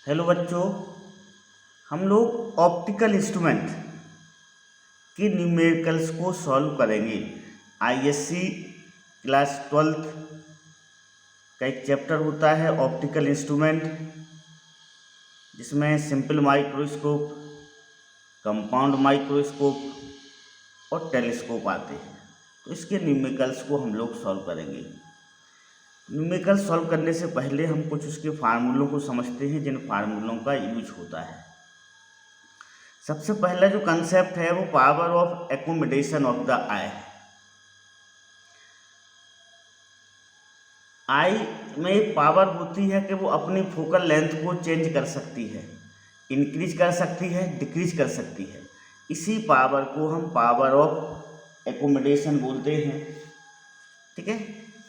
Hello बच्चों, हम लोग ऑप्टिकल इंस्ट्रूमेंट की न्यूमेरिकल्स को सॉल्व करेंगे। आईएससी क्लास 12th का एक चैप्टर होता है ऑप्टिकल इंस्ट्रूमेंट, जिसमें सिंपल माइक्रोस्कोप, कंपाउंड माइक्रोस्कोप और टेलीस्कोप आते हैं। तो इसके न्यूमेरिकल्स को हम लोग सॉल्व करेंगे। न्यूमेरिकल सॉल्व करने से पहले हम कुछ उसके फार्मूलों को समझते हैं, जिन फार्मूलों का यूज होता है। सबसे पहला जो कंसेप्ट है वो power of accommodation of the eye है। आई में पावर होती है कि वो अपनी फोकल लेंथ को चेंज कर सकती है, इंक्रीज कर सकती है, डिक्रीज कर सकती है। इसी पावर को हम पावर ऑफ एकोमोडेशन बोलते हैं। ठीक है,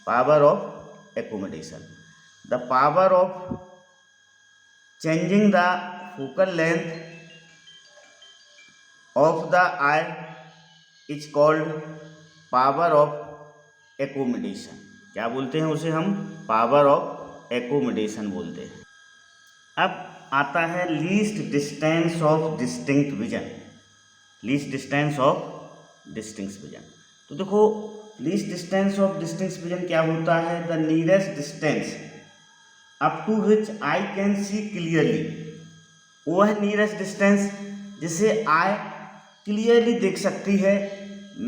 power of accommodation. The power of changing the focal length of the eye is called power of accommodation. क्या बोलते हैं उसे हम? power of accommodation बोलते हैं। अब आता है least distance of distinct vision. Least distance of distinct vision, तो देखो least distance of distinct vision क्या होता है? The nearest distance up to which I can see clearly. वो है नियरेस्ट डिस्टेंस जिसे आई क्लियरली देख सकती है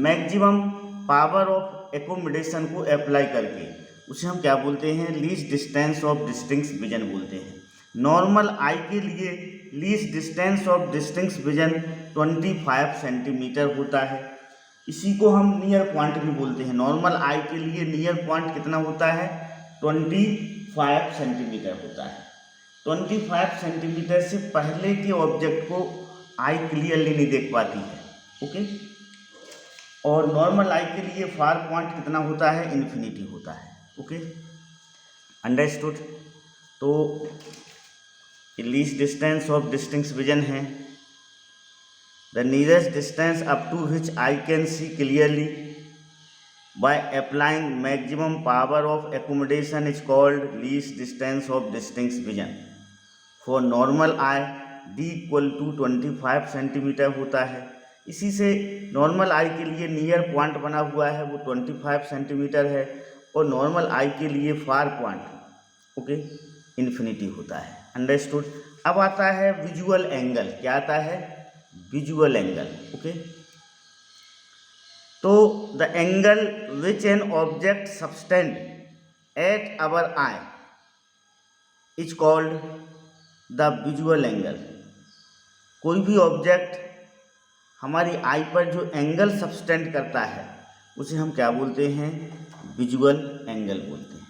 मैक्सिमम पावर ऑफ एकोमोडेशन को अप्लाई करके। उसे हम क्या बोलते हैं? Least distance of distinct vision बोलते हैं। नॉर्मल आई के लिए least distance of distinct vision 25 centimetre होता है। इसी को हम नियर पॉइंट भी बोलते हैं। नॉर्मल आई के लिए नियर पॉइंट कितना होता है? 25 सेंटीमीटर होता है। 25 सेंटीमीटर से पहले के ऑब्जेक्ट को आई क्लियरली नहीं देख पाती है। ओके, और नॉर्मल आई के लिए फार पॉइंट कितना होता है? इन्फिनिटी होता है। Okay, understood. तो least distance of distinct vision है the nearest distance up to which I can see clearly by applying maximum power of accommodation is called least distance of distinct vision. For normal eye d equal to 25 centimetre होता है। इसी से normal आई के लिए near point बना हुआ है वो 25 सेंटीमीटर है, और नॉर्मल आई के लिए फार पॉइंट ओके इन्फिनिटी होता है। अंडरस्टूड। अब आता है विजुअल एंगल। क्या आता है? Visual angle. ओके, तो the angle which an object subtend at our eye is called the visual angle. कोई भी ऑब्जेक्ट हमारी आई पर जो एंगल सबटेंड करता है उसे हम क्या बोलते हैं? विजुअल एंगल बोलते हैं।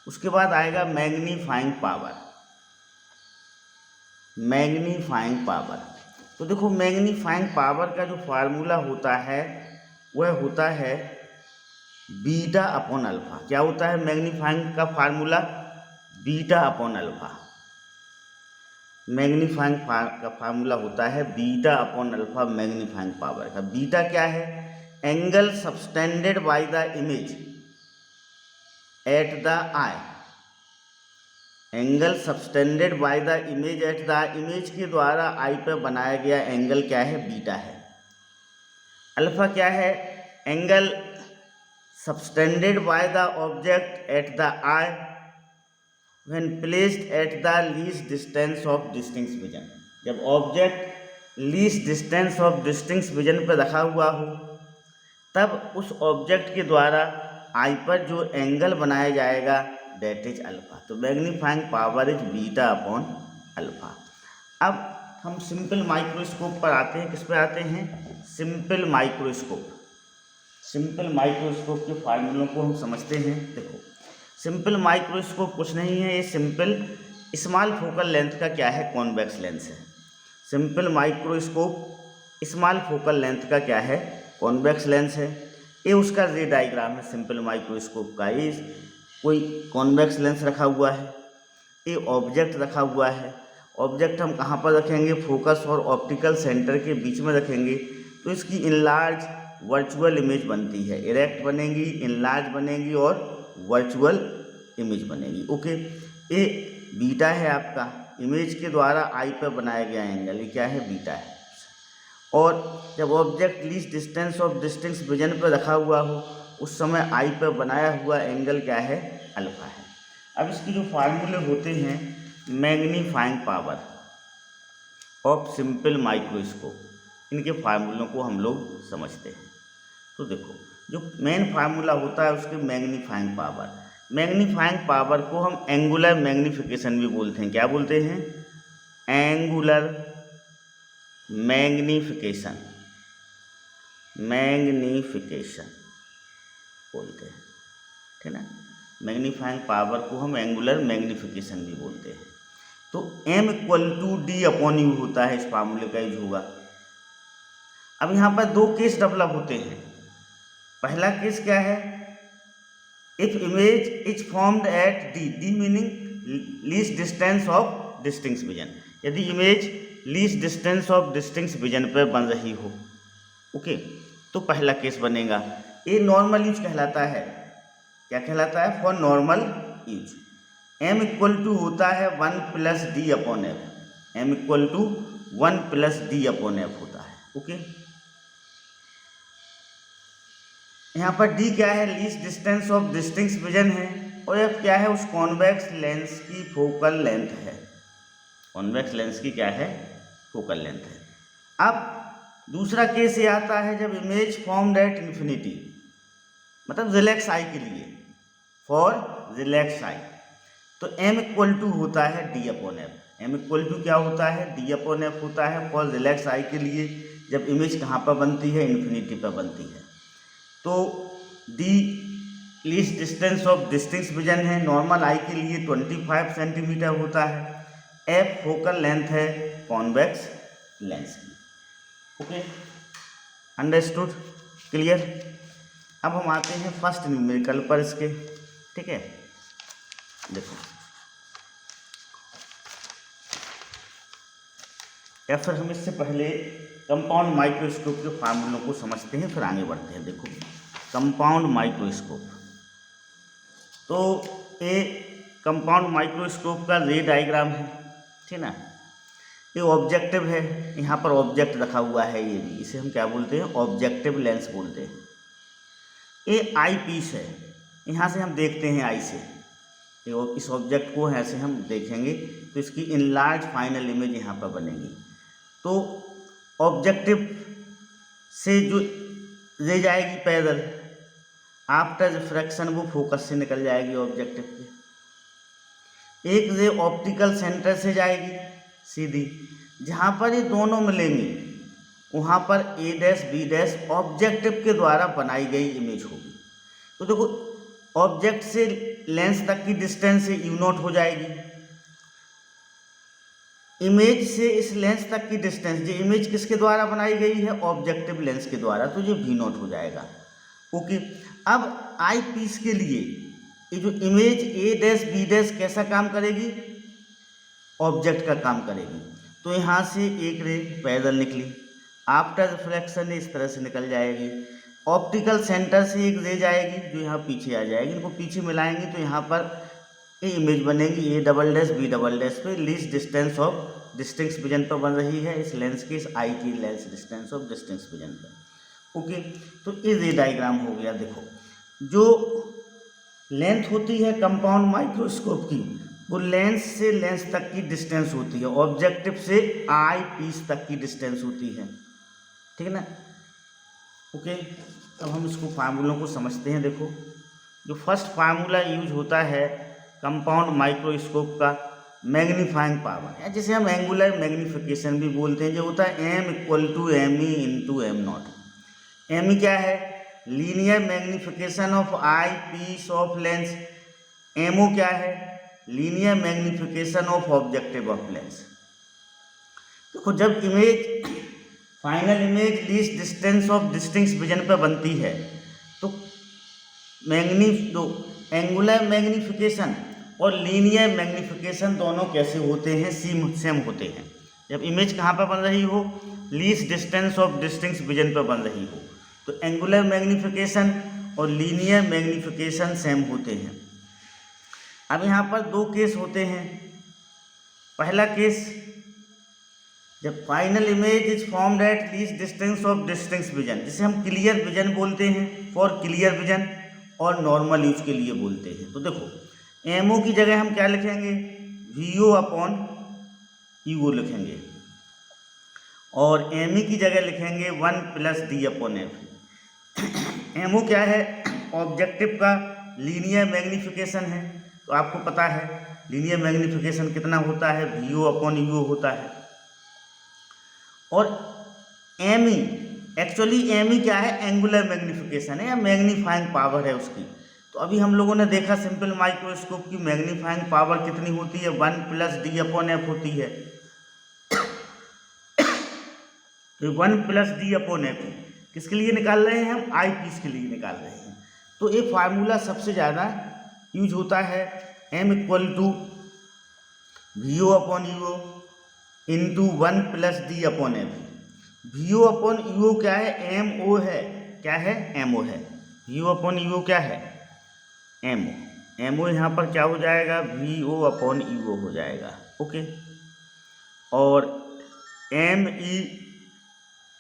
उसके बाद आएगा मैग्नीफाइंग पावर। मैग्नीफाइंग पावर, तो देखो मैग्नीफाइंग पावर का जो फार्मूला होता है वह होता है बीटा अपॉन अल्फा। क्या होता है मैग्नीफाइंग का formula? Beta upon alpha. Magnifying का फार्मूला होता है beta upon alpha magnifying power का। बीटा क्या है? Angle subtended by the image at the I. Angle subtended by the image at the image के द्वारा आई पर बनाया गया एंगल क्या है? बीटा है। अल्फा क्या है? Angle subtended by the object at the eye when placed at the least distance of distinct vision. जब object least distance of distinct vision पर रखा हुआ हो तब उस ऑब्जेक्ट के द्वारा आई पर जो एंगल बनाया जाएगा दैट इज अल्फा। तो magnifying power is beta upon alpha. अब हम सिंपल माइक्रोस्कोप पर आते हैं। किस पे आते हैं? Simple microscope. सिंपल माइक्रोस्कोप के फार्मूलों को हम समझते हैं। देखो सिंपल माइक्रोस्कोप कुछ नहीं है, ये सिंपल स्मॉल फोकल लेंथ का क्या है? कॉन्वेक्स लेंस है। Simple microscope small focal length का क्या है? कॉन्वेक्स लेंस है। ये उसका रे डायग्राम है सिंपल माइक्रोस्कोप का। ये कोई कॉन्वेक्स लेंस रखा हुआ है, ये ऑब्जेक्ट रखा हुआ है। ऑब्जेक्ट हम कहाँ पर रखेंगे? फोकस और ऑप्टिकल सेंटर के बीच में रखेंगे तो इसकी इनलार्ज वर्चुअल इमेज बनती है। इरेक्ट बनेगी, इनलार्ज बनेगी और वर्चुअल इमेज बनेगी। ओके, ये बीटा है आपका, इमेज के द्वारा आई पर बनाया गया एंगल, ये क्या है, बीटा है। और जब object least distance of distinct vision पर रखा हुआ हो उस समय आई पर बनाया हुआ एंगल क्या है, अल्फा है। अब इसके जो फार्मूले होते हैं, magnifying power of simple microscope, इनके फार्मूलों को हम लोग समझते हैं। तो देखो जो मेन फार्मूला होता है उसके मैग्नीफाइंग पावर को हम एंगुलर मैग्नीफिकेशन भी बोलते हैं। क्या बोलते हैं, एंगुलर मैग्नीफिकेशन बोलते हैं, ठीक ना। मैग्नीफाइंग पावर को हम एंगुलर मैग्नीफिकेशन भी बोलते हैं। तो M=D/U होता है, इस फार्मूले का यूज होगा। अब यहाँ पर दो केस डेवलप होते हैं। पहला केस क्या है, if image is formed at D meaning least distance of distinct vision, यदि image least distance of distinct vision पर बन रही हो, ओके, तो पहला केस बनेगा। ये नॉर्मल यूज कहलाता है। क्या कहलाता है, फॉर नॉर्मल यूज। M= होता है 1+D/F, M=1+D/F होता है, ओके। यहाँ पर D क्या है, least distance of distinct vision है, और F क्या है, उस कॉन्वेक्स लेंस की फोकल लेंथ है। कॉन्वेक्स लेंस की क्या है, फोकल लेंथ है। अब दूसरा केस ये आता है जब इमेज फॉर्म्ड एट इन्फिनिटी, मतलब रिलैक्स आई के लिए, फॉर रिलैक्स आई, तो M= होता है D/F। M= क्या होता है, D/F होता है फॉर रिलैक्स आई के लिए, जब इमेज कहाँ पर बनती है, इन्फिनिटी पर बनती है। तो D least distance of distinct vision है, नॉर्मल आई के लिए 25 सेंटीमीटर होता है। F फोकल लेंथ है कॉन्वेक्स लेंस की, ओके, अंडरस्टूड, क्लियर। अब हम आते हैं फर्स्ट न्यूमेरिकल पर इसके, ठीक है। देखो या फिर हम इससे पहले कंपाउंड माइक्रोस्कोप के फार्मूलों को समझते हैं, फिर आगे बढ़ते हैं। देखो कंपाउंड माइक्रोस्कोप, तो ये कंपाउंड माइक्रोस्कोप का रे डायग्राम है, ठीक ना। ये ऑब्जेक्टिव है, यहाँ पर ऑब्जेक्ट रखा हुआ है, ये भी, इसे हम क्या बोलते हैं, ऑब्जेक्टिव लेंस बोलते हैं। ये आई पीस है, यहाँ से हम देखते हैं आई से, इस ऑब्जेक्ट को ऐसे हम देखेंगे तो इसकी इनलार्ज फाइनल इमेज यहाँ पर बनेगी। तो ऑब्जेक्टिव से जो ले जाएगी पैदल, आफ्टर रिफ्रैक्शन वो फोकस से निकल जाएगी ऑब्जेक्टिव के। एक रे ऑप्टिकल सेंटर से जाएगी सीधी, जहाँ पर ये दोनों मिलेंगी वहाँ पर A', B' ऑब्जेक्टिव के द्वारा बनाई गई इमेज होगी। तो देखो ऑब्जेक्ट से लेंस तक की डिस्टेंस U0 हो जाएगी, इमेज से इस लेंस तक की डिस्टेंस, जो इमेज किसके द्वारा बनाई गई है, ऑब्जेक्टिव लेंस के द्वारा, तो ये V0 हो जाएगा, ओके। अब आई पीस के लिए ये जो इमेज A', B' कैसा काम करेगी, ऑब्जेक्ट का काम करेगी। तो यहाँ से एक रे पैदल निकली, आफ्टर रिफ्लेक्शन इस तरह से निकल जाएगी। ऑप्टिकल सेंटर से एक रे जाएगी जो यहाँ पीछे आ जाएगी, इनको पीछे मिलाएंगे तो यहाँ पर ये इमेज बनेगी A', B' पे least distance of distinct vision पर बन रही है, इस लेंस की, इस आई की lens distance of distinct vision पर, ओके। तो ये रे डायग्राम हो गया। देखो जो लेंथ होती है कंपाउंड माइक्रोस्कोप की, वो लेंस से लेंस तक की डिस्टेंस होती है, ऑब्जेक्टिव से आई पीस तक की डिस्टेंस होती है, ठीक है ना, ओके। अब हम इसको फार्मूलों को समझते हैं। देखो जो फर्स्ट फार्मूला यूज होता है कंपाउंड माइक्रोस्कोप का, मैग्नीफाइंग पावर, या जिसे हम एंगुलर मैग्नीफिकेशन भी बोलते हैं, जो होता है M=ME/M0। M क्या है, linear magnification of eyepiece of lens. MO क्या है, linear magnification of objective of lens. देखो जब image final image least distance of distinct vision पर बनती है तो एंगुलर मैग्नीफिकेशन और लीनियर मैग्नीफिकेशन दोनों कैसे होते हैं, सेम होते हैं। जब इमेज कहाँ पर बन रही हो, least distance of distinct vision पर बन रही हो, तो एंगुलर मैग्नीफिकेशन और लीनियर मैग्नीफिकेशन सेम होते हैं। अब यहाँ पर दो केस होते हैं। पहला केस, जब final image is formed at least distance of distinct vision, जिसे हम क्लियर विजन बोलते हैं, फॉर क्लियर विजन, और नॉर्मल यूज के लिए बोलते हैं। तो देखो एमओ की जगह हम क्या लिखेंगे, वीओ अपॉन यूओ लिखेंगे, और एमई की जगह लिखेंगे 1 + d अपॉन एफ। एमओ क्या है, ऑब्जेक्टिव का लीनियर मैग्नीफिकेशन है, तो आपको पता है लीनियर मैग्नीफिकेशन कितना होता है, वीओ अपॉन यूओ होता है। और एमई, एक्चुअली एमई क्या है, एंगुलर मैग्नीफिकेशन है या मैग्नीफाइंग पावर है उसकी। तो अभी हम लोगों ने देखा सिंपल माइक्रोस्कोप की मैग्नीफाइंग पावर कितनी होती है, 1 + d अपॉन एफ होती है। तो 1 + d अपॉन एफ किसके लिए निकाल रहे हैं हम, आई पीस के लिए निकाल रहे हैं। तो ये फार्मूला सबसे ज़्यादा यूज होता है, m = VO upon UO into 1 + d upon F. VO upon UO क्या है, एम ओ है, क्या है, एम ओ है। वीओ अपॉन यूओ क्या है, एम ओ। एम ओ यहाँ पर क्या हो जाएगा, वीओ अपॉन यूओ हो जाएगा, ओके। और एम ई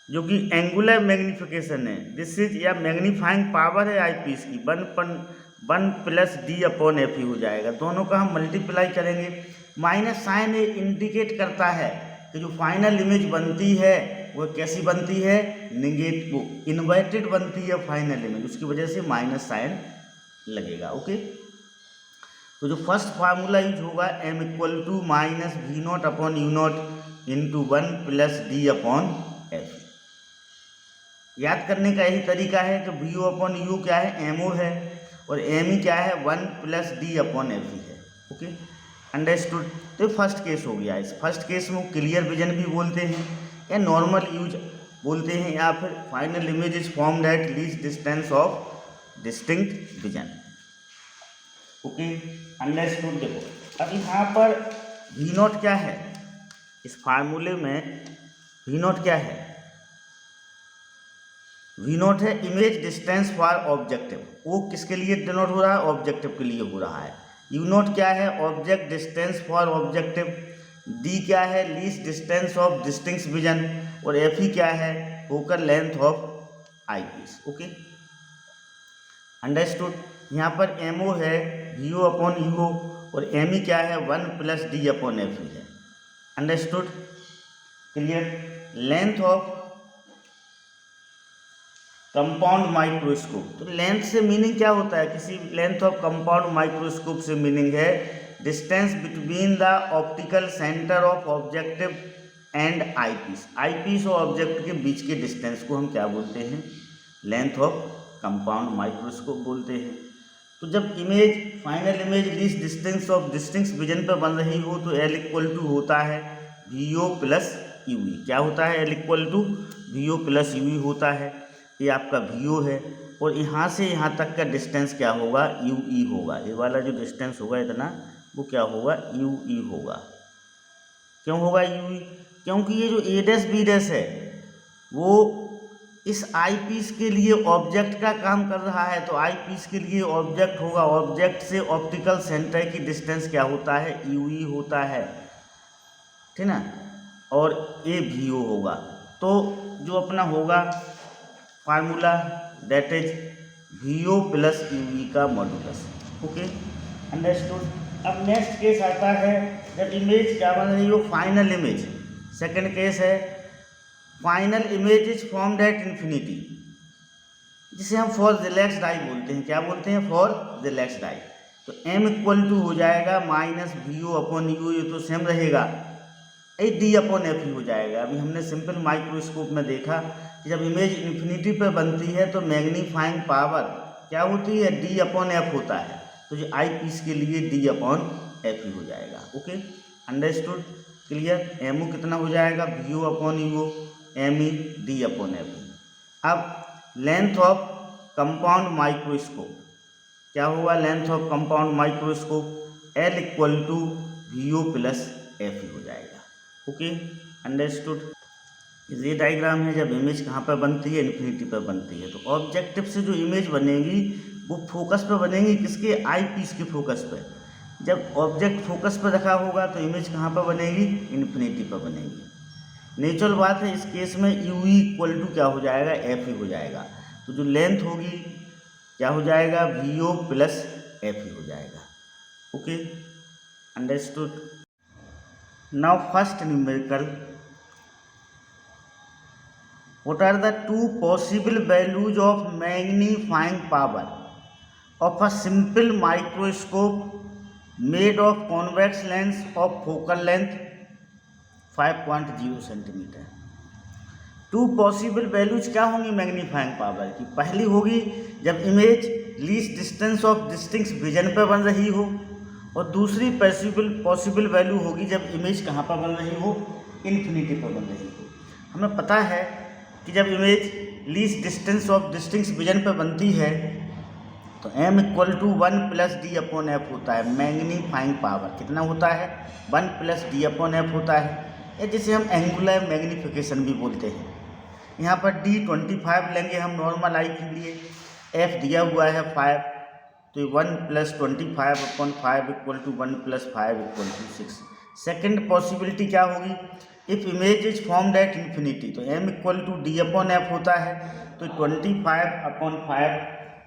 जो कि एंगुलर मैग्नीफिकेशन है, दिस इज या मैग्नीफाइंग पावर है आई पीस की, 1 + d अपॉन एफ ही हो जाएगा। दोनों का हम मल्टीप्लाई करेंगे। माइनस साइन इंडिकेट करता है कि जो फाइनल इमेज बनती है वो कैसी बनती है, नेगेटिव, इन्वर्टेड बनती है फाइनल इमेज, उसकी वजह से माइनस साइन लगेगा, ओके। तो जो फर्स्ट फार्मूला यूज होगा, m = -v0 upon u0 into 1 + d upon F. याद करने का यही तरीका है कि वीओ अपॉन यू क्या है, एमओ है, और एम ई क्या है, 1 + d अपॉन एफ है, ओके, अंडरस्टूड। तो फर्स्ट केस हो गया। इस फर्स्ट केस में क्लियर विजन भी बोलते हैं या नॉर्मल यूज बोलते हैं, या फिर final image is formed at least distance of distinct vision, okay, understood. देखो अब यहाँ पर V0 क्या है, इस फार्मूले में V0 क्या है, V0 है इमेज डिस्टेंस फॉर ऑब्जेक्टिव। वो किसके लिए डिनोट हो रहा है, ऑब्जेक्टिव के लिए हो रहा है। U0 क्या है, object distance for objective. D क्या है, least distance of distinct vision, और F क्या है, focal length of eyepiece, okay, understood. यहाँ पर MO है VO अपॉन UO, और ME क्या है, 1 + d अपॉन F है, understood, clear. Length of compound microscope, तो लेंथ से मीनिंग क्या होता है, किसी लेंथ ऑफ कंपाउंड माइक्रोस्कोप से मीनिंग है distance between the optical centre of objective and eyepiece. Eyepiece और ऑब्जेक्ट के बीच के डिस्टेंस को हम क्या बोलते हैं, लेंथ ऑफ कंपाउंड माइक्रोस्कोप बोलते हैं। तो जब image final image least distance of distinct vision पर बन रही हो तो L = होता है VO + UE। क्या होता है, L = VO + UE होता है। ये आपका VO है, और यहाँ से यहाँ तक का डिस्टेंस क्या होगा, UE होगा। ये वाला जो डिस्टेंस होगा इतना, वो क्या होगा, UE होगा। क्यों होगा UE, क्योंकि ये जो A' B' है वो इस आई पीस के लिए ऑब्जेक्ट का काम कर रहा है, तो आई पीस के लिए ऑब्जेक्ट होगा, ऑब्जेक्ट से ऑप्टिकल सेंटर की डिस्टेंस क्या होता है, UE होता है, ठीक ना, और ये VO होगा। तो जो अपना होगा formula that is VO + UE का मॉडुलस, ओके, अंडरस्टूड। अब नेक्स्ट केस आता है जब इमेज क्या बन रही हो, फाइनल इमेज। सेकंड केस है final image is formed at infinity, जिसे हम फॉर रिलैक्स्ड आई बोलते हैं। क्या बोलते हैं, फॉर रिलैक्स्ड आई। तो M = हो जाएगा -VO अपॉन U, ये तो सेम रहेगा, D अपॉन F हो जाएगा। अभी हमने सिंपल माइक्रोस्कोप में देखा कि जब इमेज इन्फिनिटी पर बनती है तो मैग्नीफाइंग पावर क्या होती है, D अपॉन F होता है। तो जो आई पीस के लिए D अपॉन F ही हो जाएगा, ओके, अंडरस्टूड, क्लियर। MO कितना हो जाएगा, VO upon UO, ME D upon F। अब लेंथ ऑफ कंपाउंड माइक्रोस्कोप क्या होगा, length of compound microscope L = VO + F हो जाएगा, ओके, अंडरस्टूड। ये डायग्राम है जब इमेज कहाँ पर बनती है, इन्फिनिटी पर बनती है। तो ऑब्जेक्टिव से जो इमेज बनेगी वो फोकस पर बनेगी, किसके, आई पीस के फोकस पर। जब ऑब्जेक्ट फोकस पर रखा होगा तो इमेज कहाँ पर बनेगी, इन्फिनिटी पर बनेगी। नेचुरल बात है, इस केस में यू इक्वल टू क्या हो जाएगा, एफ ही हो जाएगा। तो जो लेंथ होगी क्या हो जाएगा, वी ओ प्लस एफ ही हो जाएगा। Okay, understood. Now first numerical, what are the two possible values of magnifying power of a simple microscope made of convex lens of focal length 5.0 centimetre. Two possible values क्या होंगी magnifying power की? पहली होगी जब image least distance of distinct vision पर बन रही हो, और दूसरी पॉसिबल वैल्यू होगी जब इमेज कहाँ पर बन रही हो, इन्फिनिटी पर बन रही हो। हमें पता है कि जब image least distance of distinct vision पर बनती है तो m equal to 1 plus D upon F होता है। मैग्नीफाइंग पावर कितना होता है, 1 प्लस डी अपॉन एफ होता है, या जिसे हम एंगुलर मैग्नीफिकेशन भी बोलते हैं। यहाँ पर d 25 लेंगे हम नॉर्मल आई के लिए, f दिया हुआ है 5, तो 1 plus 25 upon 5 equal to 1 plus 5 equal to 6। Second possibility क्या होगी, if image is formed at infinity, तो m equal to D upon F होता है, तो 25 अपॉन 5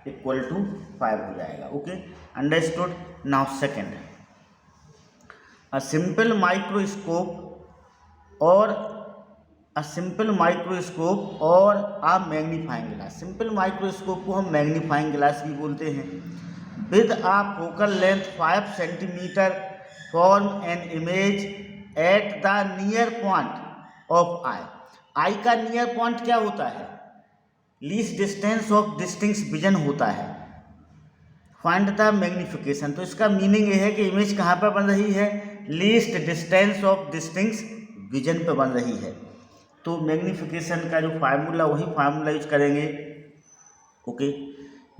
इक्वल टू 5 हो जाएगा। Okay, understood. Now second, a simple microscope और a magnifying glass. Simple microscope को हम मैग्नीफाइंग ग्लास भी बोलते हैं। With a focal length 5 centimetre form an image at the near point of eye. Eye का near point क्या होता है, least distance of distinct vision होता है। फाइंड द मैग्नीफिकेशन, तो इसका मीनिंग ये है कि इमेज कहाँ पर बन रही है, least distance of distinct vision पर बन रही है। तो मैग्नीफिकेशन का जो फार्मूला वही फार्मूला यूज करेंगे। Okay,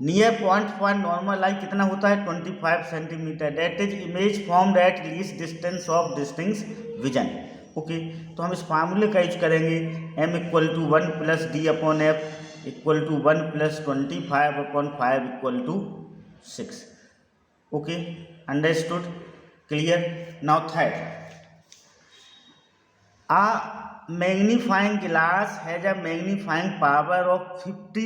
near point for normal eye कितना होता है, 25 centimetre, that is image formed at least distance of distinct vision. Okay, तो हम इस फार्मूले का यूज करेंगे, m equal to 1 plus D upon F equal to 1 plus 25 upon 5 equal to 6। Okay, understood, clear. Now third, a magnifying glass has a magnifying power of 50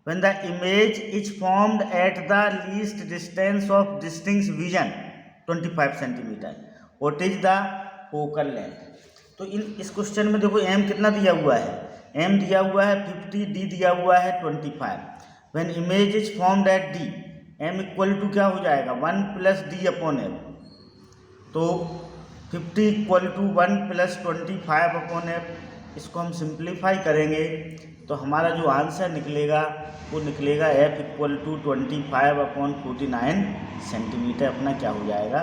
when the image is formed at the least distance of distinct vision 25 centimetre. What is the focal length? तो इस question में देखो m कितना दिया हुआ है, m दिया हुआ है 50, d दिया हुआ है 25। when image is formed at d, m equal to क्या हो जाएगा, 1 प्लस डी अपॉन एफ, तो 50 equal to 1 plus 25 upon F. इसको हम सिंप्लीफाई करेंगे तो हमारा जो आंसर निकलेगा वो निकलेगा f equal to 25 upon 49 centimetre. अपना क्या हो जाएगा,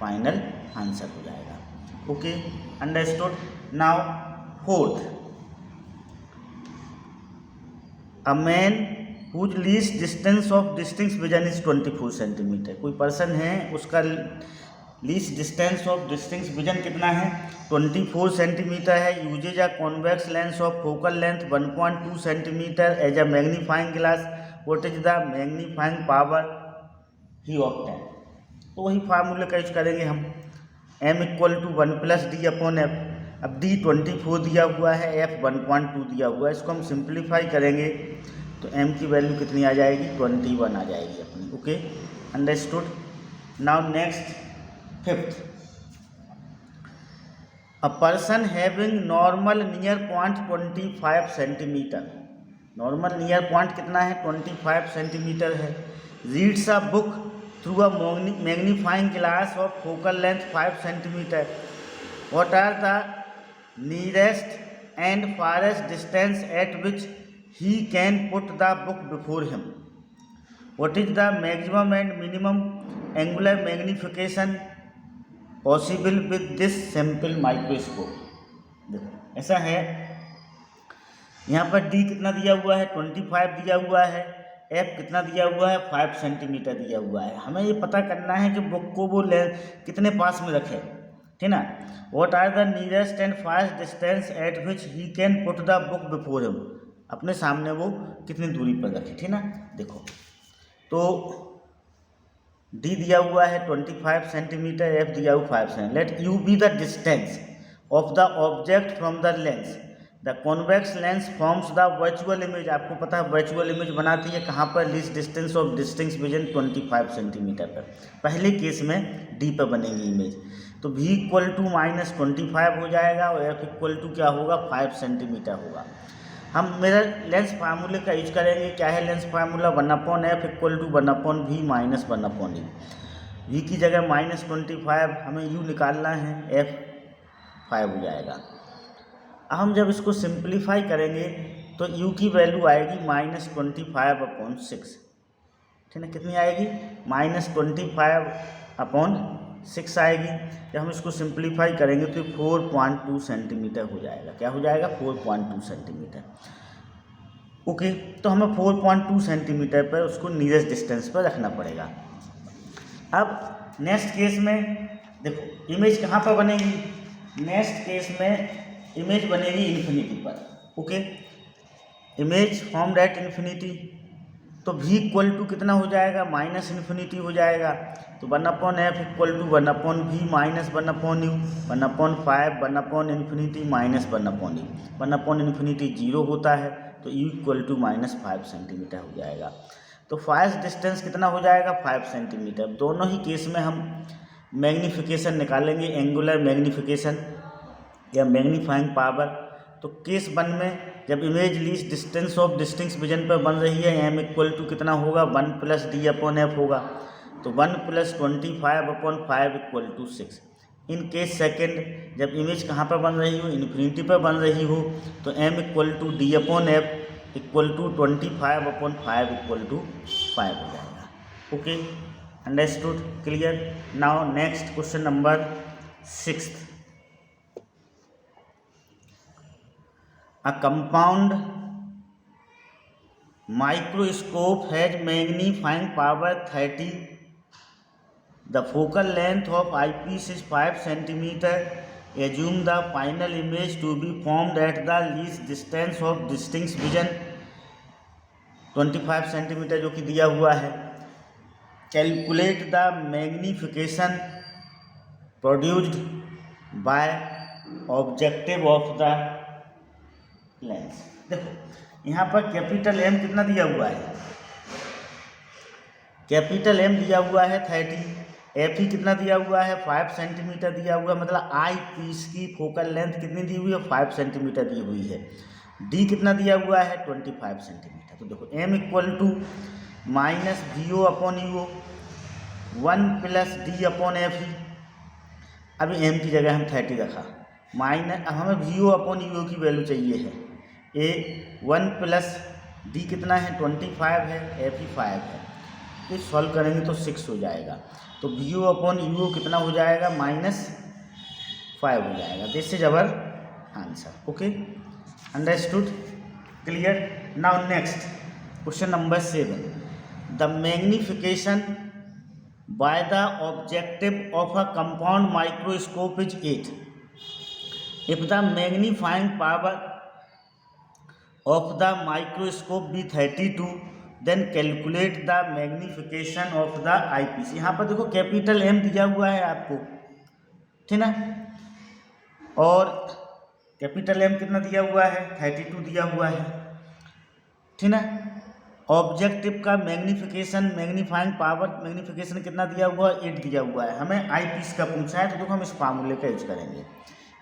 फाइनल आंसर हो जाएगा। Okay, understood. Now fourth, a man whose least distance of distinct vision is 24 centimetre. कोई पर्सन है, उसका least distance of distinct vision कितना है, 24 सेंटीमीटर है। Uses a convex lens of focal length 1.2 centimetre as a magnifying glass. What is the magnifying power he obtain. तो वही फार्मूले का यूज करेंगे हम, m equal to 1 plus D upon F. अब d 24 दिया हुआ है, f 1.2 दिया हुआ है, इसको हम सिंप्लीफाई करेंगे तो m की वैल्यू कितनी आ जाएगी, 21 आ जाएगी अपनी। Okay, understood. Now next, fifth, a person having normal near point 25 centimetre. Normal near point कितना है, 25 सेंटीमीटर है। Reads a book through a magnifying glass of focal length 5 centimetre. What are the nearest and farthest distance at which he can put the book before him. What is the maximum and minimum angular magnification possible with this simple microscope. देखो ऐसा है, यहाँ पर d कितना दिया हुआ है, 25 दिया हुआ है, f कितना दिया हुआ है, 5 सेंटीमीटर दिया हुआ है। हमें ये पता करना है कि बुक को वो कितने पास में रखे, ठीक ना। What are the nearest and farthest distance at which he can put the book before him. अपने सामने वो कितनी दूरी पर रखे, ठीक ना। देखो तो डी दिया हुआ है 25 सेंटीमीटर, एफ दिया हुआ 5 centimetre. Let you be the distance of the object from the lens. The convex lens forms the virtual image. आपको पता है वर्चुअल इमेज बनाती है कहाँ पर, least distance of distinct vision 25 centimetre पर। पहले केस में डी पर बनेगी इमेज, तो v = -25 हो जाएगा और f = क्या होगा, 5 सेंटीमीटर होगा। हम मेरा लेंस फार्मूले का यूज करेंगे। क्या है lens formula, 1/f = 1/v - 1/e। v की जगह -25, हमें u निकालना है, f 5 हो जाएगा। अब हम जब इसको सिंप्लीफाई करेंगे तो u की वैल्यू आएगी -25/6। ठीक है, कितनी आएगी, -25/6 आएगी। जब हम इसको सिंप्लीफाई करेंगे तो 4.2 सेंटीमीटर हो जाएगा। क्या हो जाएगा, 4.2 सेंटीमीटर। ओके, तो हमें 4.2 सेंटीमीटर पर उसको नियरेस्ट डिस्टेंस पर रखना पड़ेगा। अब नेक्स्ट केस में देखो इमेज कहाँ पर बनेगी, नेक्स्ट केस में इमेज बनेगी इन्फिनिटी पर। Okay, image formed at infinity, तो v = कितना हो जाएगा, -∞ हो जाएगा। तो 1/f = 1/v - 1/u, 1/5, 1/∞ -1/e। 1/∞ 0 होता है, तो u = -5 सेंटीमीटर हो जाएगा। तो फास्ट डिस्टेंस कितना हो जाएगा, 5 सेंटीमीटर। दोनों ही केस में हम मैग्नीफिकेशन निकालेंगे, एंगुलर मैग्नीफिकेशन या मैग्नीफाइंग पावर। तो केस 1 में जब image least distance of distinct vision पर बन रही है, m = कितना होगा, 1 + d/f होगा। तो 1 + 25/5 = 6। इन केस सेकेंड जब इमेज कहाँ पर बन रही हो, इन्फिनिटी पर बन रही हो, तो m = d/f = 25/5 = 5 हो जाएगा। Okay, understood, clear. Now next question number 6। A compound microscope has magnifying power 30. The focal length of eyepiece is 5 centimeter. Assume the final image to be formed at the least distance of distinct vision 25 centimetre जो कि दिया हुआ है। Calculate the magnification produced by objective of the lens. देखो यहाँ पर capital M कितना दिया हुआ है, कैपिटल M दिया हुआ है 30, एफ ही कितना दिया हुआ है, 5 सेंटीमीटर दिया हुआ है। मतलब आई पीस की फोकल लेंथ कितनी दी हुई है, 5 सेंटीमीटर दी हुई है। डी कितना दिया हुआ है, 25 सेंटीमीटर। तो देखो M = -VO/UO 1 + D/FE। अभी M की जगह हम 30 रखा, अब हमें VO/UO की वैल्यू चाहिए है। 1 + D कितना है, 25 है, FE 5 है। तो सॉल्व करेंगे तो 6 हो जाएगा। तो VO/UO कितना हो जाएगा, -5 हो जाएगा। This is our answer. Okay, understood, clear. Now next question number 7। The magnification by the objective of a compound microscope is 8। If the magnifying power of the microscope be 32, then calculate the magnification of the eyepiece। यहाँ पर देखो capital M दिया हुआ है आपको, ठीक ना, और कैपिटल M कितना दिया हुआ है, 32 दिया हुआ है, ठीक ना। ऑब्जेक्टिव का मैग्नीफिकेशन, मैग्नीफाइंग पावर, मैग्नीफिकेशन कितना दिया हुआ है, 8 दिया हुआ है। हमें आई पीस का पूछा है, तो देखो हम इस फार्मूले का यूज करेंगे।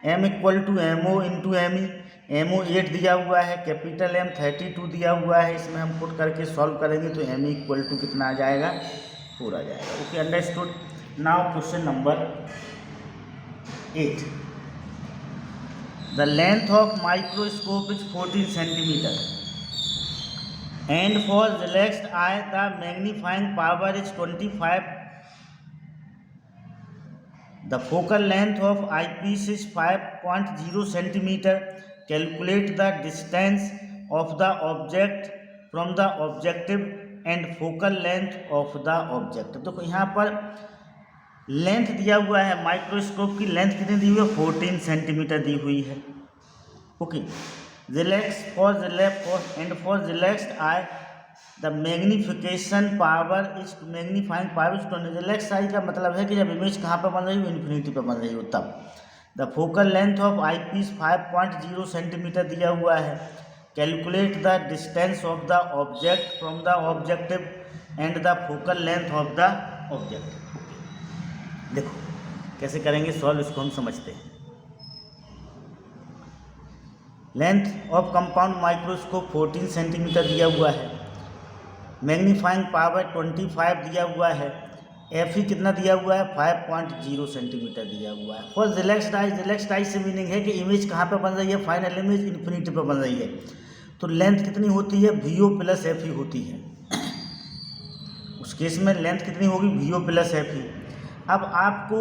M = MO × ME। MO 8 दिया हुआ है, कैपिटल M 32 दिया हुआ है। इसमें हम पुट करके सॉल्व करेंगे तो ME = कितना आ जाएगा, 4 आ जाएगा। Okay, understood. Now question number 8। The length of microscope is 14 centimetre and for relaxed I the magnifying power is 25। The focal length of eyepiece is 5.0 centimeter. Calculate the distance of the object from the objective and focal length of the object। देखो यहाँ पर length दिया हुआ है, microscope की length कितनी दी हुई है, 14 सेंटीमीटर दी हुई है। Okay, for relaxed I the magnification power is magnifying power is 20। Relax I का मतलब है कि जब इमेज कहाँ पर बन रही हो, इन्फिनिटी पर बन रही हो तब। The focal length of eyepiece 5.0 centimetre दिया हुआ है। Calculate the distance of the object from the objective and the focal length of the object. देखो कैसे करेंगे सॉल्व, इसको हम समझते हैं। Length of compound microscope 14 centimetre दिया हुआ है। मैग्नीफाइंग पावर 25 दिया हुआ है। एफ ई कितना दिया हुआ है, 5.0 सेंटीमीटर दिया हुआ है। फॉर रिलैक्स्ड आई, रिलैक्स्ड आई से मीनिंग है कि इमेज कहाँ पे बन रही है, फाइनल इमेज इन्फिनिटी पे बन रही है। तो लेंथ कितनी होती है, V O plus F E होती है। उस केस में लेंथ कितनी होगी, V O plus F E. अब आपको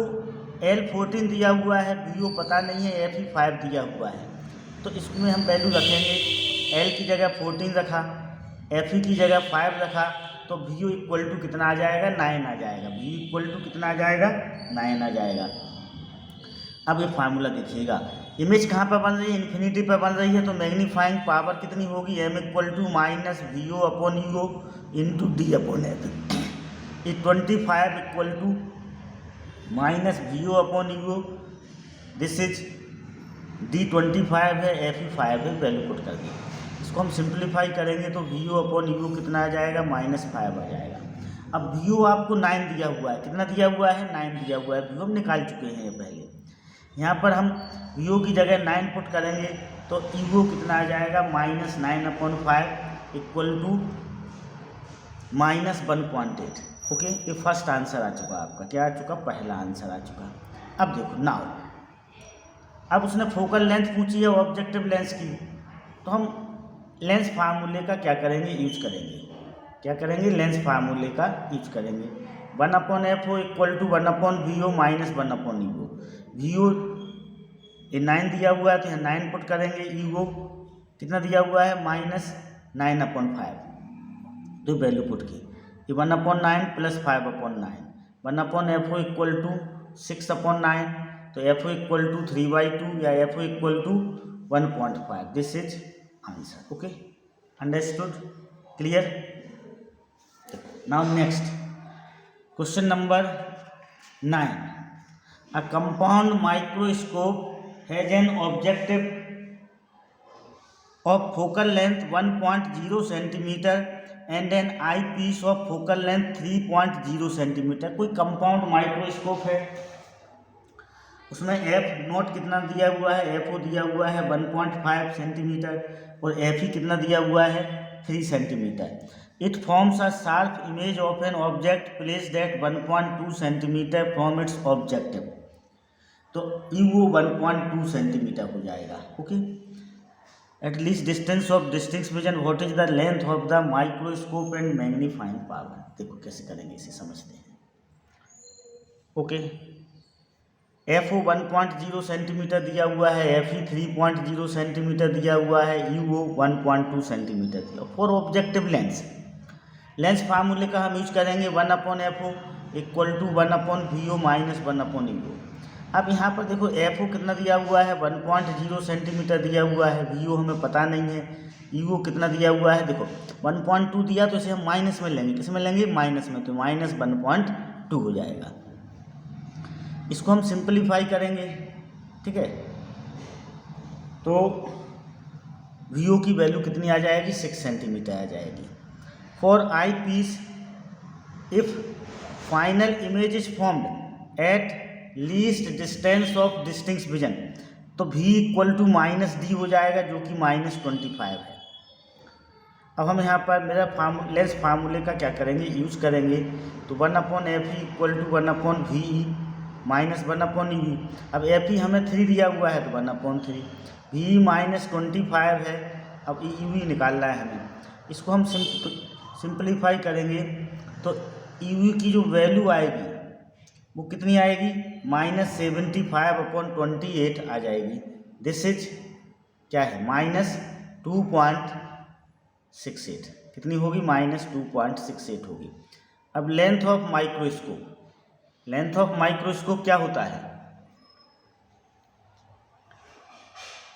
L14 दिया हुआ है, वी ओ पता नहीं है, एफ ई 5 दिया हुआ है। तो इसमें हम वैल्यू रखेंगे, L की जगह 14 रखा, एफ ई की जगह 5 रखा, तो वी ओ इक्वल टू कितना आ जाएगा, 9 आ जाएगा। वी इक्वल टू कितना आ जाएगा, 9 आ जाएगा। अब ये फार्मूला देखिएगा, इमेज कहाँ पर बन रही है, इन्फिनिटी पर बन रही है, तो मैग्नीफाइंग पावर कितनी होगी, M equal to minus V O upon U O into D upon F E. ये 25 equal to minus V O upon U O, this is D 25 है, एफ ई 5 है, वैल्यू पुट कर दी। इसको हम simplify करेंगे तो वी ओ अपॉन यू कितना आ जाएगा, -5 आ जाएगा। अब वी ओ आपको 9 दिया हुआ है, कितना दिया हुआ है, 9 दिया हुआ है। वी ओ हम निकाल चुके हैं ये पहले। यहाँ पर हम वी ओ की जगह 9 पुट करेंगे तो यू ओ कितना आ जाएगा, -9/5 इक्वल टू -1.8। ओके, ये फर्स्ट आंसर आ चुका आपका। क्या आ चुका, पहला आंसर आ चुका। अब देखो नाउ, अब उसने फोकल लेंथ पूछी है ऑब्जेक्टिव लेंस की, तो हम लेंस फार्मूले का क्या करेंगे, यूज करेंगे। क्या करेंगे, लेंस फार्मूले का यूज करेंगे। 1/FO equal to 1/VO minus 1/EO। V O ये 9 दिया हुआ है तो यहाँ 9 पुट करेंगे। ईओ कितना दिया हुआ है, -9/5, तो वैल्यू पुट की। ये 1/9 प्लस 5/9, 1/FO इक्वल टू 6/9, तो FO इक्वल टू 3/2 या FO equal to 1.5। This is answer. Okay, understood, clear. Now next question number 9। A compound microscope has an objective of focal length 1.0 centimeter and an eyepiece of focal length 3.0 centimeter। कोई compound microscope है, उसमें F note कितना दिया हुआ है, F O दिया हुआ है 1.5 सेंटीमीटर और एफ ई कितना दिया हुआ है, 3 centimetre. It forms a sharp image of an object placed at 1.2 centimetre from its objective. तो यू 1.2 सेंटीमीटर हो जाएगा। Okay, eight least distance of distinct vision, what is the length of the microscope and magnifying power. देखो कैसे करेंगे, इसे समझते हैं। Okay, F O 1.0 centimetre दिया हुआ है, एफ ई 3.0 सेंटीमीटर दिया हुआ है, यू ओ 1.2 सेंटीमीटर दिया। फॉर ऑब्जेक्टिव लेंस, लेंस फार्मूले का हम यूज करेंगे 1/FO equal to 1/VO minus 1/EO। अब यहाँ पर देखो एफ ओ कितना दिया हुआ है, 1.0 सेंटीमीटर दिया हुआ है, वी ओ हमें पता नहीं है, यू ओ कितना दिया हुआ है, देखो 1.2 दिया तो इसे हम माइनस में लेंगे, किस में लेंगे, माइनस में, तो -1.2 हो जाएगा। इसको हम सिंपलीफाई करेंगे, ठीक है, तो वी ओ की वैल्यू कितनी आ जाएगी, 6 सेंटीमीटर आ जाएगी। For eyepiece if final image is formed at least distance of distinct vision, तो v इक्वल टू -d हो जाएगा जो कि -25 है। अब हम यहाँ पर मेरा लेंस फार्मूले का क्या करेंगे, यूज करेंगे, तो 1/FE equal to 1/VE minus 1/EE। अब FE हमें 3 दिया हुआ है तो 1/3, VE -25 है, अब EE निकालना है हमें। इसको हम सिंप्लीफाई करेंगे तो EE की जो वैल्यू आएगी वो कितनी आएगी, -75/28 आ जाएगी। दिस इज क्या है, -2.68, कितनी होगी, -2.68 होगी। अब length of microscope, length of microscope क्या होता है,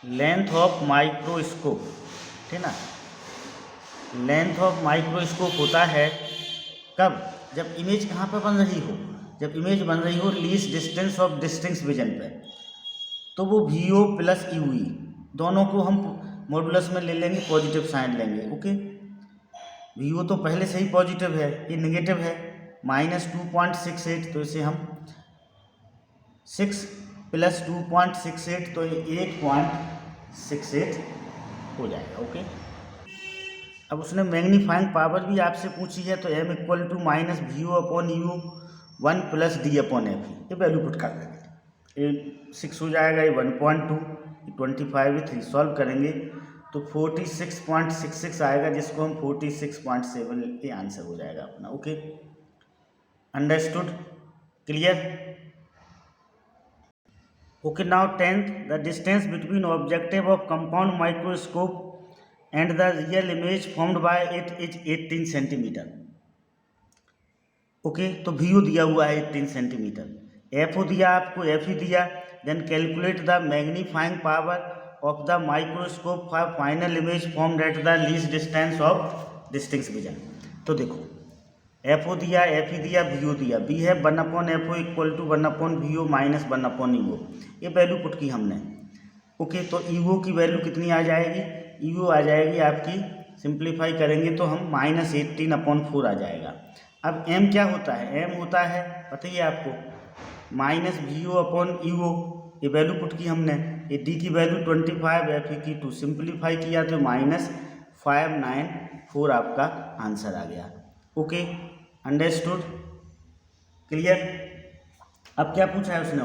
लेंथ ऑफ माइक्रोस्कोप, ठीक ना, लेंथ ऑफ माइक्रोस्कोप होता है कब, जब इमेज कहाँ पर बन रही हो, जब इमेज बन रही हो least distance of distinct vision पे, तो वो VO प्लस UE दोनों को हम मॉडुलस में ले लेंगे, पॉजिटिव साइन लेंगे। ओके, VO तो पहले से ही पॉजिटिव है, ये नेगेटिव है -2.68, तो इसे हम 6 + 2.68 तो ये 8.68 हो जाएगा। ओके, अब उसने मैग्नीफाइंग पावर भी आपसे पूछी है, तो M = -VO/U 1 + D/FE, ये वैल्यू पुट कर देंगे। ये 6 हो जाएगा, ये 1.2, 25, ये 3 सॉल्व करेंगे तो 46.66 आएगा, जिसको हम 46.7 ये आंसर हो जाएगा अपना। Okay, understood, clear. Okay, now 10th, the distance between objective of compound microscope and the real image formed by it is 18 centimetre. Okay, तो VO दिया हुआ है 18 सेंटीमीटर, FO दिया आपको, FE दिया, then calculate the magnifying power of the microscope for final image formed at the least distance of distinct vision. तो देखो, FO दिया, FE दिया, VO दिया, B है 1/FO = 1/VO - 1/EO, ये वैल्यू पुट की हमने। ओके, तो EO की वैल्यू कितनी आ जाएगी, EO आ जाएगी आपकी, सिंप्लीफाई करेंगे तो हम -18/4 आ जाएगा। अब M क्या होता है, M होता है पता ही है आपको, -VO/EO, ये वैल्यू पुट की हमने, ये D की वैल्यू 25, FE की 2, सिंप्लीफाई किया तो -594 आपका आंसर आ गया। Okay, understood, clear. अब क्या पूछा है उसने,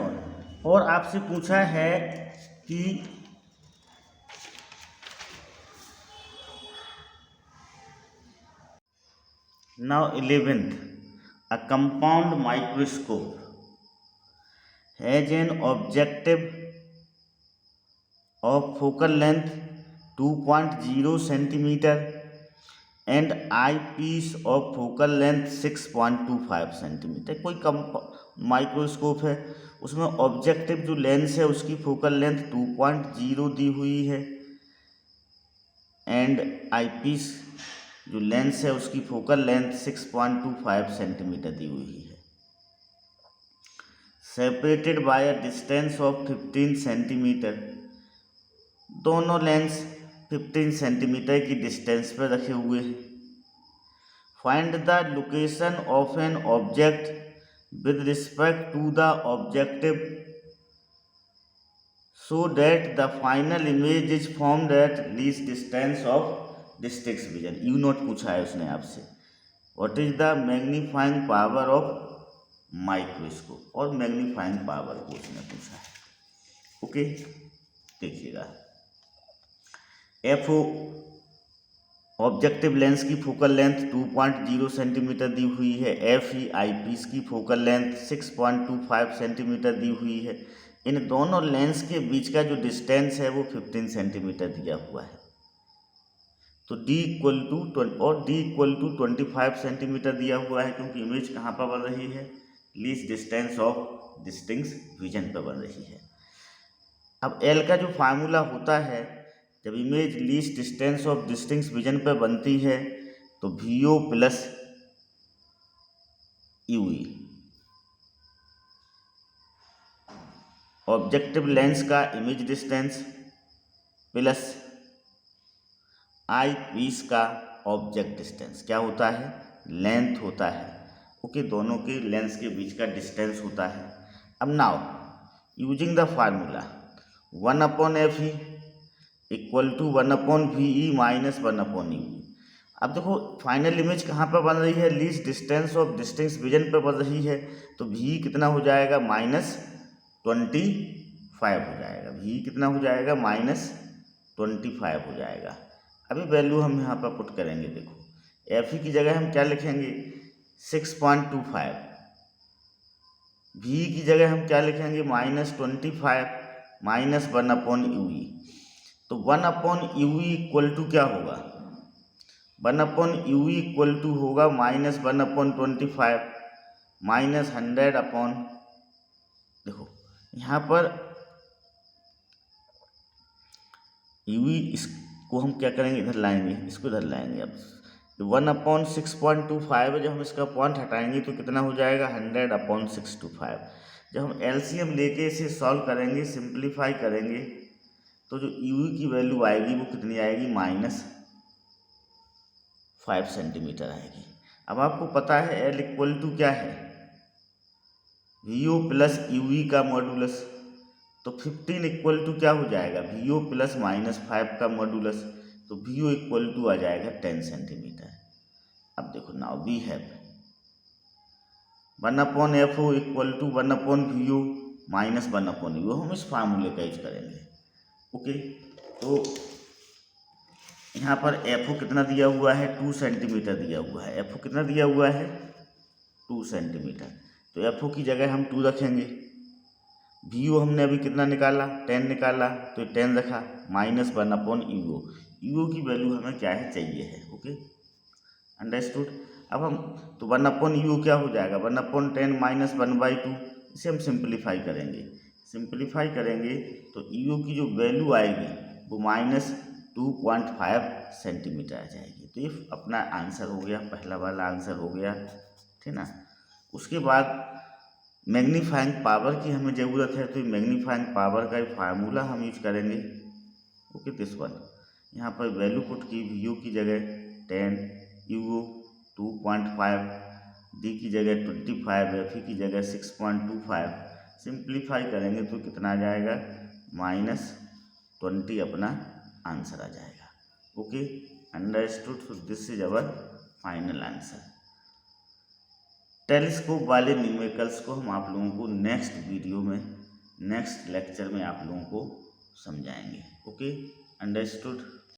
और आपसे पूछा है कि now 11th, a compound microscope has an objective of focal length 2.0 centimeter and eyepiece of focal length 6.25 centimetre. कोई माइक्रोस्कोप है, उसमें ऑब्जेक्टिव जो लेंस है उसकी फोकल लेंथ 2.0 दी हुई है एंड आईपीस जो लेंस है उसकी फोकल लेंथ 6.25 सेंटीमीटर दी हुई है, separated by a distance of 15 centimetre. दोनों लेंस 15 सेंटीमीटर की डिस्टेंस पर रखे हुए हैं। Find the location of an object with respect to the objective so that the final image is formed at least distance of distinct vision. You not पूछा है उसने आपसे, what is the magnifying power of microscope, और magnifying power को उसने पूछा है। Okay, देखिएगा, FO ऑब्जेक्टिव लेंस की फोकल लेंथ 2.0 सेंटीमीटर दी हुई है, FE आईपीस की फोकल लेंथ 6.25 सेंटीमीटर दी हुई है। इन दोनों लेंस के बीच का जो डिस्टेंस है वो 15 सेंटीमीटर दिया हुआ है। तो D = 25 सेंटीमीटर दिया हुआ है, क्योंकि इमेज कहाँ पर बन रही है, least distance of distinct vision पर बन रही है। अब L का जो फार्मूला होता है, जब image least distance of distinct vision पर बनती है तो VO + UE, ऑब्जेक्टिव लेंस का इमेज डिस्टेंस प्लस आई पीस का ऑब्जेक्ट डिस्टेंस क्या होता है, लेंथ होता है। ओके, दोनों के लेंस के बीच का डिस्टेंस होता है। अब now using the formula 1/FE = 1/VE - 1/UE। अब देखो, फाइनल इमेज कहाँ पर बन रही है, least distance of distinct vision पर बन रही है, तो VE कितना हो जाएगा, -25 हो जाएगा। VE कितना हो जाएगा, -25 हो जाएगा। अभी वैल्यू हम यहाँ पर पुट करेंगे। देखो, FE की जगह हम क्या लिखेंगे, 6.25, VE की जगह हम क्या लिखेंगे, -25 - 1/UE। तो 1/UE = क्या होगा, 1/UE = होगा -1/25 -100 देखो यहाँ पर UE, इसको हम क्या करेंगे, इधर लाएंगे, इसको इधर लाएंगे। अब 1/6.25 है, जब हम इसका पॉइंट हटाएंगे तो कितना हो जाएगा 100/625। जब हम एलसीएम लेके इसे सॉल्व करेंगे, सिंप्लीफाई करेंगे, तो जो यू की वैल्यू आएगी वो कितनी आएगी -5 सेंटीमीटर आएगी। अब आपको पता है एल इक्वल टू क्या है, वी ओ प्लस यू का मॉडुलस। तो 15 इक्वल टू क्या हो जाएगा, वी ओ प्लस -5 का मॉडुलस, तो वी ओ इक्वल टू आ जाएगा 10 सेंटीमीटर। अब देखो now we have 1/FO equal to 1/VO minus 1/U। हम इस फार्मूले का यूज करेंगे। ओके, तो यहाँ पर FO कितना दिया हुआ है, 2 सेंटीमीटर दिया हुआ है। FO कितना दिया हुआ है, 2 सेंटीमीटर। तो FO की जगह हम 2 रखेंगे। VO हमने अभी कितना निकाला, 10 निकाला, तो 10 रखा, -1/UO। UO की वैल्यू हमें क्या है, चाहिए है। Okay, understood. अब हम तो 1/UO क्या हो जाएगा, 1/10 -1/2। इसे हम सिंप्लीफाई करेंगे। सिंप्लीफाई करेंगे तो UO की जो वैल्यू आएगी वो -2.5 सेंटीमीटर आ जाएगी। तो ये अपना आंसर हो गया, पहला वाला आंसर हो गया, ठीक ना। उसके बाद मैग्नीफाइंग पावर की हमें ज़रूरत है, तो मैग्नीफाइंग पावर का फार्मूला हम यूज करेंगे। ओके, दिस वन यहाँ पर वैल्यू पुट की, VO की जगह 10, UO 2.5, D की जगह 25, FE की जगह 6.25। सिंप्लीफाई करेंगे तो कितना आ जाएगा, -20 अपना आंसर आ जाएगा। Okay, understood. So this is our final answer. Telescope वाले न्यूमेरिकल्स को हम आप लोगों को नेक्स्ट वीडियो में, नेक्स्ट लेक्चर में आप लोगों को समझाएंगे। Okay, understood.